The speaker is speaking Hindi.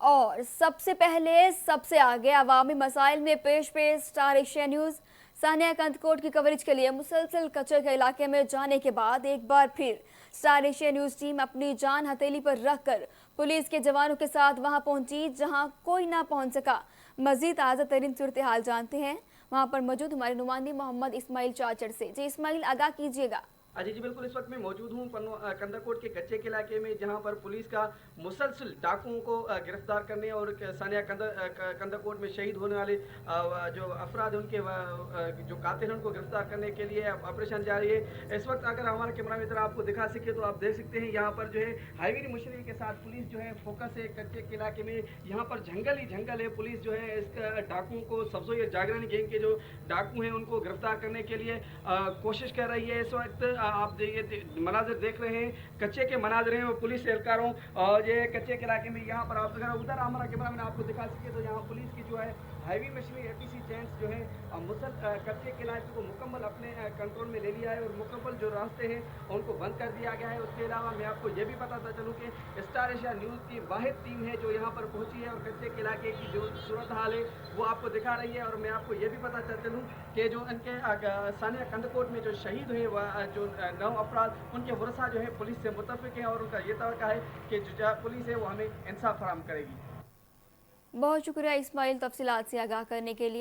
और सबसे पहले सबसे आगे अवामी मसाइल में पेश star Asia news. Sania Kandhkot की कवरेज के लिए मुसलसल कचरे के इलाके में जाने के बाद एक बार फिर स्टार एशिया न्यूज टीम अपनी जान हथेली पर रखकर पुलिस के जवानों के साथ वहां पहुंची जहां कोई ना पहुंच सका। मजीद ताज़ा तरीन सूरत हाल जानते हैं वहां पर मौजूद हमारे नुमाइंदे मोहम्मद इस्माइल चाचड़ से। जी इस्माइल, आगाह कीजिएगा। जी जी बिल्कुल, इस वक्त मैं मौजूद हूँ कंदाकोट के कच्चे के इलाके में, जहाँ पर पुलिस का मुसलसल डाकुओं को गिरफ्तार करने और सानिया कंदाकोट में शहीद होने वाले जो अफराद हैं उनके जो कातिल हैं उनको गिरफ्तार करने के लिए ऑपरेशन जारी है। इस वक्त अगर हमारा कैमरा मित्र आपको दिखा सके तो आप देख सकते हैं यहाँ पर जो है हाईवे मशीनरी के साथ पुलिस जो है फोकस है कच्चे के इलाके में। यहाँ पर जंगल ही जंगल है। पुलिस जो है इस डाकुओं को सब्जो या जागरण गैंग के जो डाकू हैं उनको गिरफ्तार करने के लिए कोशिश कर रही है। इस वक्त आप ये मनाजिर देख रहे हैं, कच्चे के मनाजिर हैं और पुलिस एहलकारों और ये कच्चे के इलाके में यहाँ पर आप अगर उधर हमारा कैमरा मैन आपको दिखा सके तो यहाँ पुलिस की जो है हैवी मशीनरी एपीसी चैंस जो है कच्चे के इलाके को मुकम्मल अपने कंट्रोल में ले लिया है और मुकम्मल जो रास्ते हैं उनको बंद कर दिया गया है। उसके अलावा मैं आपको ये भी बताता चलूँ कि स्टार एशिया न्यूज़ की वाहिद टीम है जो यहाँ पर पहुँची है और कच्चे के इलाके की जो सूरत हाल है वो आपको दिखा रही है। और मैं आपको ये भी बताता चलूँ कि जो इनके सानिया कंदकोट में जो शहीद हुए जो 9 अफराद उनके वरसा जो है पुलिस से मुतफिक हैं और उनका ये तवक्का है कि जो पुलिस है वो हमें इंसाफ फराहम करेगी। बहुत शुक्रिया इस्माइल, तफसीलात से आगाह करने के लिए।